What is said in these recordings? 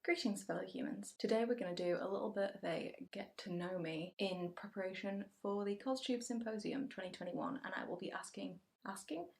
Greetings fellow humans. Today we're going to do a little bit of a get to know me in preparation for the Costube Symposium 2021, and I will be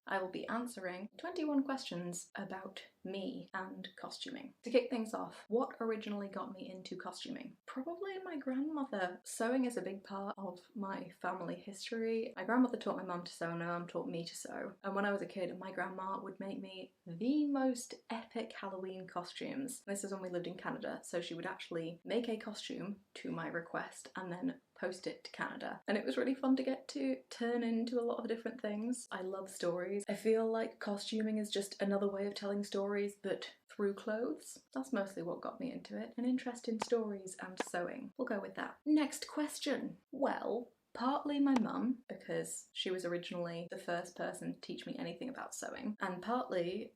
I will be answering 21 questions about me and costuming. To kick things off, what originally got me into costuming? Probably my grandmother. Sewing is a big part of my family history. My grandmother taught my mum to sew and my mum taught me to sew. And when I was a kid, my grandma would make me the most epic Halloween costumes. This is when we lived in Canada, so she would actually make a costume to my request and then post it to Canada. And it was really fun to get to turn into a lot of different things. I love stories. I feel like costuming is just another way of telling stories, but through clothes. That's mostly what got me into it. An interest in stories and sewing. We'll go with that. Next question. Well, partly my mum, because she was originally the first person to teach me anything about sewing, and partly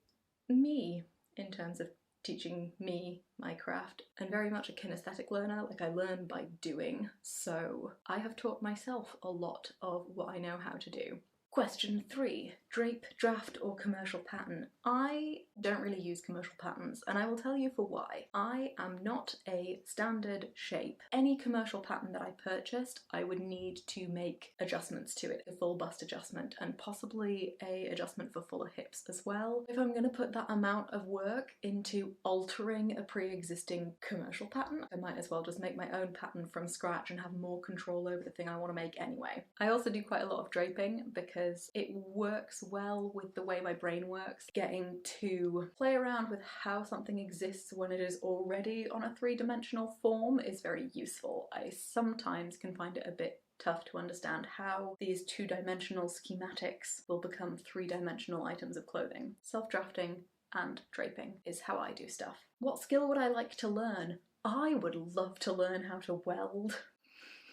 me, in terms of teaching me my craft. I'm very much a kinesthetic learner, like I learn by doing, so I have taught myself a lot of what I know how to do. Question 3. Drape, draft or commercial pattern? I don't really use commercial patterns, and I will tell you for why. I am not a standard shape. Any commercial pattern that I purchased, I would need to make adjustments to it. A full bust adjustment and possibly a adjustment for fuller hips as well. If I'm going to put that amount of work into altering a pre-existing commercial pattern, I might as well just make my own pattern from scratch and have more control over the thing I want to make anyway. I also do quite a lot of draping because it works well with the way my brain works. Getting to play around with how something exists when it is already on a three-dimensional form is very useful. I sometimes can find it a bit tough to understand how these two-dimensional schematics will become three-dimensional items of clothing. Self-drafting and draping is how I do stuff. What skill would I like to learn? I would love to learn how to weld.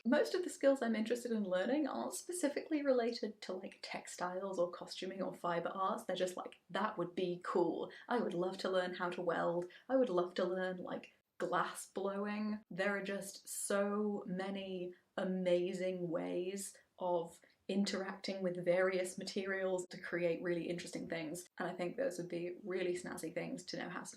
Most of the skills I'm interested in learning aren't specifically related to like textiles or costuming or fibre arts. They're just like, that would be cool. I would love to learn how to weld. I would love to learn like glass blowing. There are just so many amazing ways of interacting with various materials to create really interesting things. And I think those would be really snazzy things to know how to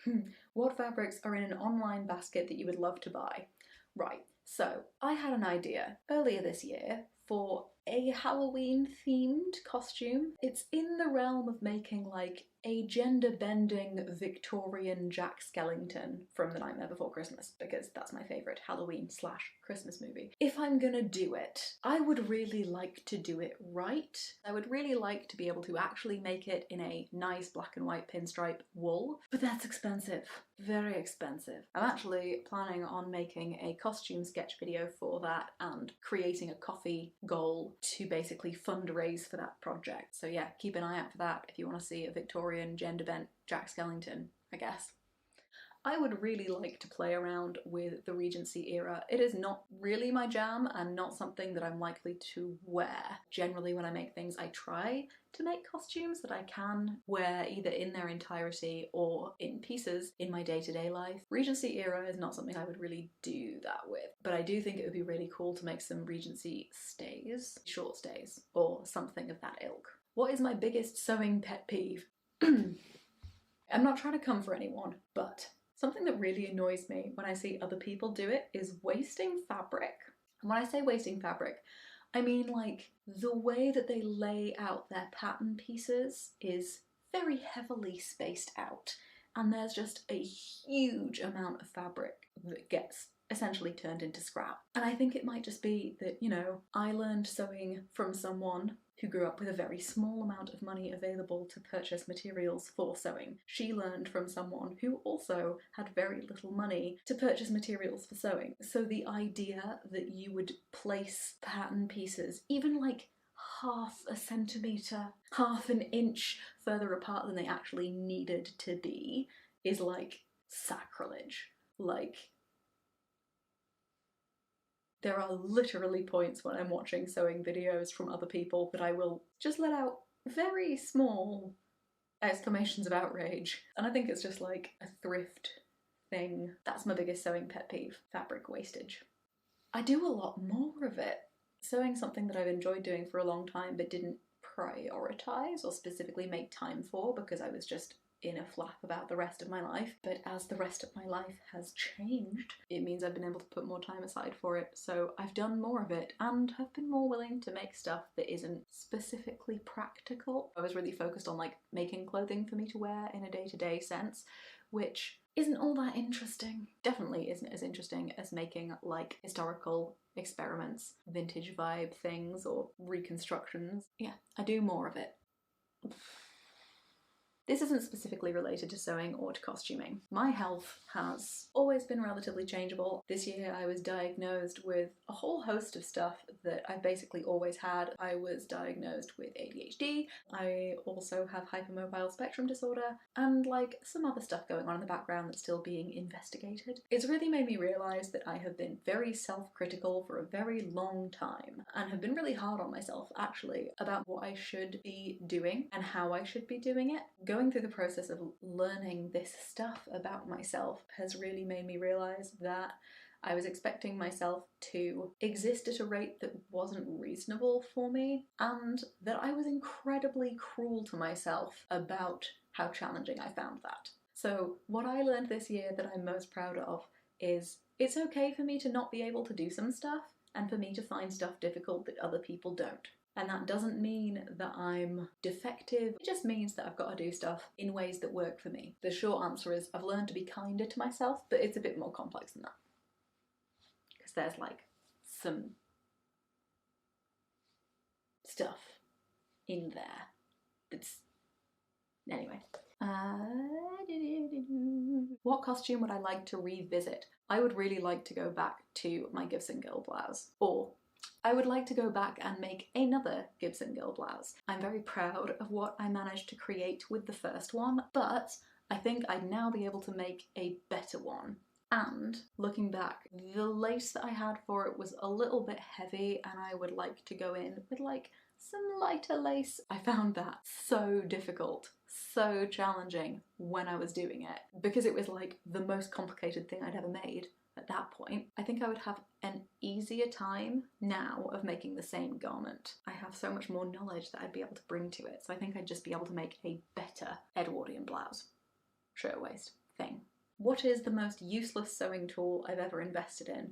do. What fabrics are in an online basket that you would love to buy? Right. So, I had an idea earlier this year for a Halloween-themed costume. It's in the realm of making like a gender-bending Victorian Jack Skellington from The Nightmare Before Christmas, because that's my favourite Halloween/Christmas movie. If I'm gonna do it, I would really like to do it right. I would really like to be able to actually make it in a nice black and white pinstripe wool, but that's expensive. Very expensive. I'm actually planning on making a costume sketch video for that and creating a coffee goal to basically fundraise for that project. So yeah, keep an eye out for that if you want to see a Victorian gender-bent Jack Skellington, I guess. I would really like to play around with the Regency era. It is not really my jam and not something that I'm likely to wear. Generally when I make things, I try to make costumes that I can wear either in their entirety or in pieces in my day-to-day life. Regency era is not something I would really do that with, but I do think it would be really cool to make some Regency stays, short stays, or something of that ilk. What is my biggest sewing pet peeve? I'm not trying to come for anyone, but something that really annoys me when I see other people do it is wasting fabric. And when I say wasting fabric, I mean like the way that they lay out their pattern pieces is very heavily spaced out, and there's just a huge amount of fabric that gets essentially turned into scrap. And I think it might just be that, you know, I learned sewing from someone who grew up with a very small amount of money available to purchase materials for sewing. She learned from someone who also had very little money to purchase materials for sewing. So the idea that you would place pattern pieces, even like half a centimetre, half an inch further apart than they actually needed to be, is like sacrilege. Like, there are literally points when I'm watching sewing videos from other people that I will just let out very small exclamations of outrage. And I think it's just like a thrift thing. That's my biggest sewing pet peeve, fabric wastage. I do a lot more of it. Sewing's something that I've enjoyed doing for a long time but didn't prioritise or specifically make time for because I was just in a flap about the rest of my life, but as the rest of my life has changed, it means I've been able to put more time aside for it, so I've done more of it and have been more willing to make stuff that isn't specifically practical. I was really focused on like making clothing for me to wear in a day-to-day sense, which isn't all that interesting. Definitely isn't as interesting as making like historical experiments, vintage vibe things, or reconstructions. Yeah, I do more of it. This isn't specifically related to sewing or to costuming. My health has always been relatively changeable. This year I was diagnosed with a whole host of stuff that I've basically always had. I was diagnosed with ADHD, I also have hypermobile spectrum disorder, and like some other stuff going on in the background that's still being investigated. It's really made me realise that I have been very self-critical for a very long time, and have been really hard on myself actually about what I should be doing and how I should be doing it. Going through the process of learning this stuff about myself has really made me realise that I was expecting myself to exist at a rate that wasn't reasonable for me, and that I was incredibly cruel to myself about how challenging I found that. So what I learned this year that I'm most proud of is it's okay for me to not be able to do some stuff, and for me to find stuff difficult that other people don't. And that doesn't mean that I'm defective, it just means that I've got to do stuff in ways that work for me. The short answer is I've learned to be kinder to myself, but it's a bit more complex than that. Because there's like some stuff in there that's... Anyway. What costume would I like to revisit? I would really like to go back to my Gibson Girl blouse, or I would like to go back and make another Gibson Girl blouse. I'm very proud of what I managed to create with the first one, but I think I'd now be able to make a better one. And looking back, the lace that I had for it was a little bit heavy, and I would like to go in with like some lighter lace. I found that so difficult, so challenging when I was doing it, because it was like the most complicated thing I'd ever made. At that point, I think I would have an easier time now of making the same garment. I have so much more knowledge that I'd be able to bring to it, so I think I'd just be able to make a better Edwardian blouse, shirtwaist thing. What is the most useless sewing tool I've ever invested in?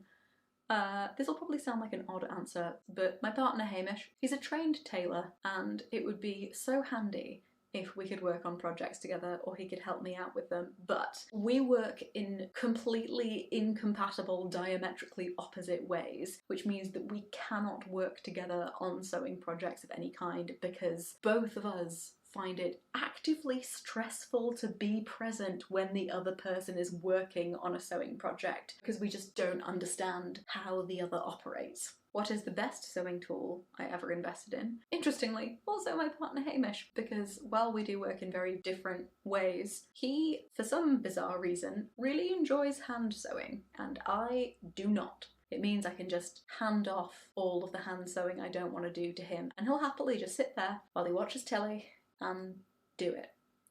This will probably sound like an odd answer, but my partner Hamish, he's a trained tailor, and it would be so handy if we could work on projects together, or he could help me out with them, but we work in completely incompatible, diametrically opposite ways, which means that we cannot work together on sewing projects of any kind because both of us find it actively stressful to be present when the other person is working on a sewing project, because we just don't understand how the other operates. What is the best sewing tool I ever invested in? Interestingly, also my partner Hamish, because while we do work in very different ways, he, for some bizarre reason, really enjoys hand sewing, and I do not. It means I can just hand off all of the hand sewing I don't want to do to him, and he'll happily just sit there while he watches telly and do it.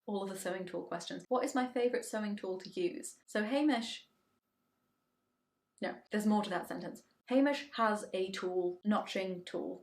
All of the sewing tool questions. What is my favourite sewing tool to use? So Hamish... No, there's more to that sentence. Hamish has a tool, a notching tool,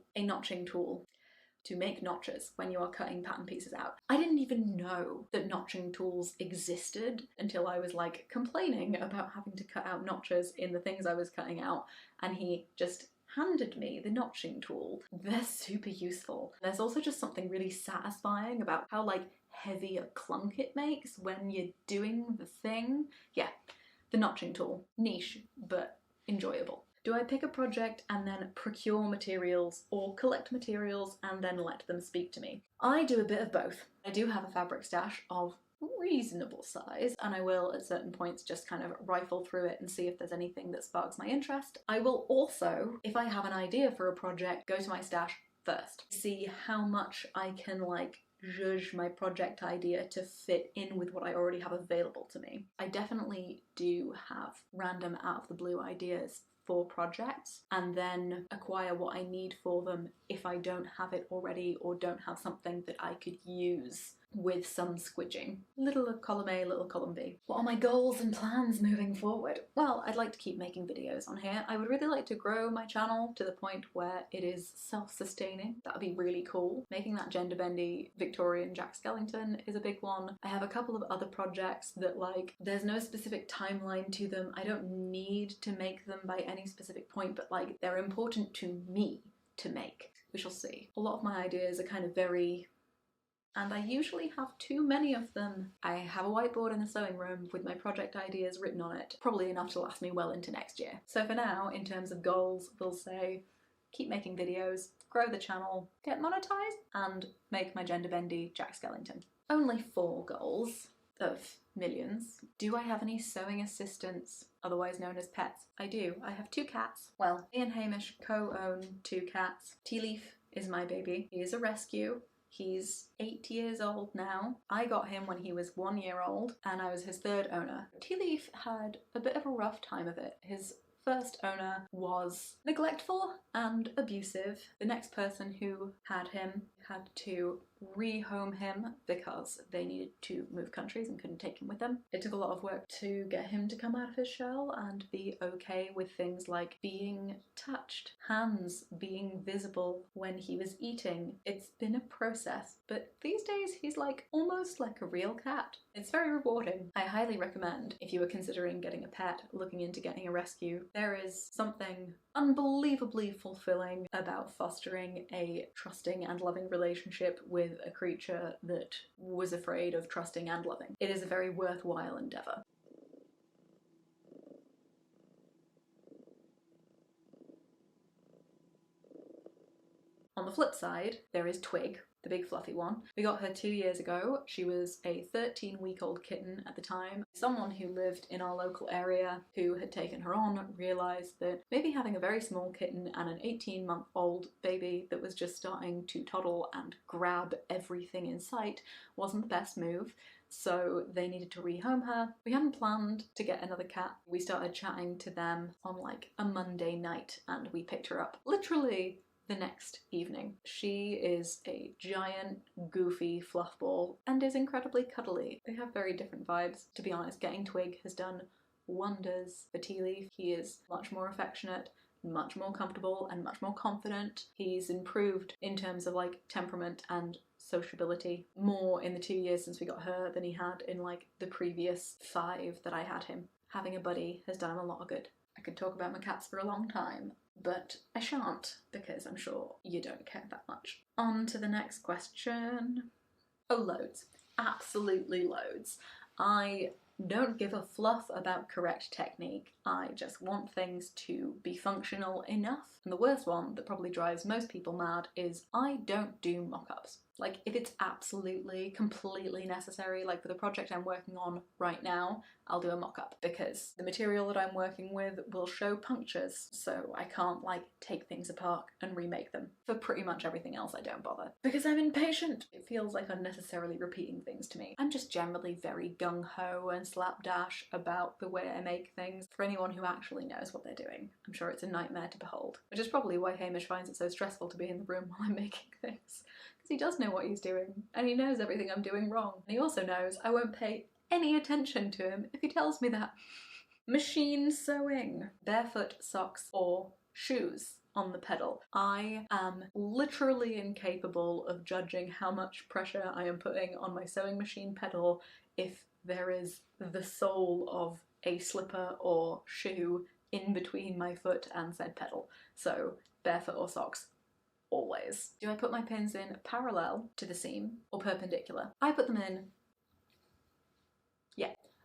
to make notches when you are cutting pattern pieces out. I didn't even know that notching tools existed until I was like complaining about having to cut out notches in the things I was cutting out, and he just handed me the notching tool. They're super useful. There's also just something really satisfying about how like heavy a clunk it makes when you're doing the thing. Yeah, the notching tool. Niche, but enjoyable. Do I pick a project and then procure materials, or collect materials and then let them speak to me? I do a bit of both. I do have a fabric stash of reasonable size, and I will at certain points just kind of rifle through it and see if there's anything that sparks my interest. I will also, if I have an idea for a project, go to my stash first, see how much I can like judge my project idea to fit in with what I already have available to me. I definitely do have random out of the blue ideas for projects, and then acquire what I need for them if I don't have it already or don't have something that I could use. with some squidging. Little column A, little column B. What are my goals and plans moving forward? Well, I'd like to keep making videos on here. I would really like to grow my channel to the point where it is self-sustaining. That would be really cool. Making that gender bendy Victorian Jack Skellington is a big one. I have a couple of other projects that, like, there's no specific timeline to them. I don't need to make them by any specific point, but like, they're important to me to make. We shall see. A lot of my ideas are kind of very, and I usually have too many of them. I have a whiteboard in the sewing room with my project ideas written on it, probably enough to last me well into next year. So for now, in terms of goals, we'll say keep making videos, grow the channel, get monetized, and make my gender bendy Jack Skellington. Only 4 goals of millions. Do I have any sewing assistants, otherwise known as pets? I do. I have 2 cats. Well, me and Hamish co-own 2 cats. Tea Leaf is my baby. He is a rescue. He's 8 years old now. I got him when he was 1 year old and I was his 3rd owner. Tea Leaf had a bit of a rough time of it. His first owner was neglectful and abusive. The next person who had him had to rehome him because they needed to move countries and couldn't take him with them. It took a lot of work to get him to come out of his shell and be okay with things like being touched, hands being visible when he was eating. It's been a process, but these days he's like almost like a real cat. It's very rewarding. I highly recommend, if you were considering getting a pet, looking into getting a rescue. There is something unbelievably fulfilling about fostering a trusting and loving relationship with a creature that was afraid of trusting and loving. It is a very worthwhile endeavour. On the flip side, there is Twig, the big fluffy one. We got her 2 years ago. She was a 13-week-old kitten at the time. Someone who lived in our local area who had taken her on realised that maybe having a very small kitten and an 18-month-old baby that was just starting to toddle and grab everything in sight wasn't the best move. So they needed to rehome her. We hadn't planned to get another cat. We started chatting to them on like a Monday night and we picked her up literally the next evening. She is a giant, goofy fluff ball and is incredibly cuddly. They have very different vibes. To be honest, getting Twig has done wonders for Tea Leaf. He is much more affectionate, much more comfortable, and much more confident. He's improved in terms of like temperament and sociability more in the 2 years since we got her than he had in like the previous 5 that I had him. Having a buddy has done him a lot of good. I could talk about my cats for a long time, but I shan't because I'm sure you don't care that much. On to the next question. Oh, loads. Absolutely loads. I don't give a fluff about correct technique. I just want things to be functional enough. And the worst one that probably drives most people mad is I don't do mock-ups. Like, if it's absolutely, completely necessary, like for the project I'm working on right now, I'll do a mock-up because the material that I'm working with will show punctures, so I can't like take things apart and remake them. For pretty much everything else I don't bother. Because I'm impatient! It feels like unnecessarily repeating things to me. I'm just generally very gung-ho and slapdash about the way I make things. For anyone who actually knows what they're doing, I'm sure it's a nightmare to behold. Which is probably why Hamish finds it so stressful to be in the room while I'm making things. He does know what he's doing, and he knows everything I'm doing wrong. And he also knows I won't pay any attention to him if he tells me that. Machine sewing. Barefoot socks or shoes on the pedal. I am literally incapable of judging how much pressure I am putting on my sewing machine pedal if there is the sole of a slipper or shoe in between my foot and said pedal. So barefoot or socks. Always. Do I put my pins in parallel to the seam or perpendicular? I put them in...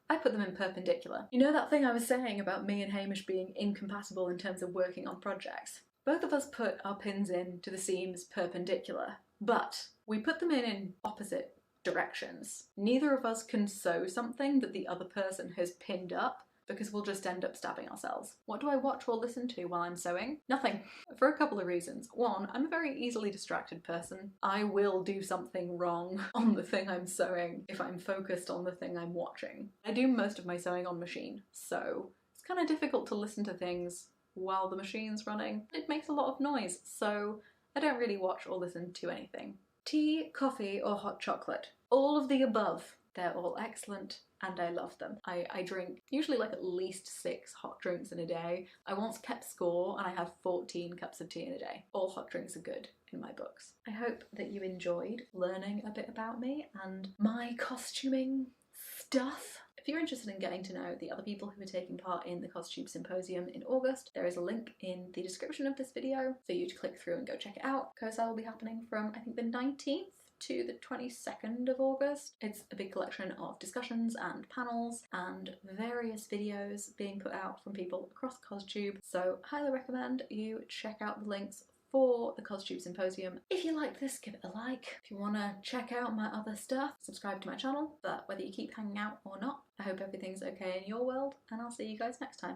I put them in perpendicular. You know that thing I was saying about me and Hamish being incompatible in terms of working on projects? Both of us put our pins in to the seams perpendicular, but we put them in opposite directions. Neither of us can sew something that the other person has pinned up because we'll just end up stabbing ourselves. What do I watch or listen to while I'm sewing? Nothing. For a couple of reasons. One, I'm a very easily distracted person. I will do something wrong on the thing I'm sewing if I'm focused on the thing I'm watching. I do most of my sewing on machine, so it's kind of difficult to listen to things while the machine's running. It makes a lot of noise, so I don't really watch or listen to anything. Tea, coffee, or hot chocolate? All of the above. They're all excellent and I love them. I drink usually like at least 6 hot drinks in a day. I once kept score and I had 14 cups of tea in a day. All hot drinks are good in my books. I hope that you enjoyed learning a bit about me and my costuming stuff. If you're interested in getting to know the other people who are taking part in the Costube Symposium in August, there is a link in the description of this video for you to click through and go check it out. CoSy will be happening from I think the 19th to the 22nd of August. It's a big collection of discussions and panels and various videos being put out from people across Costube, so highly recommend you check out the links for the Costube Symposium. If you like this, give it a like. If you want to check out my other stuff, subscribe to my channel. But whether you keep hanging out or not, I hope everything's okay in your world, and I'll see you guys next time.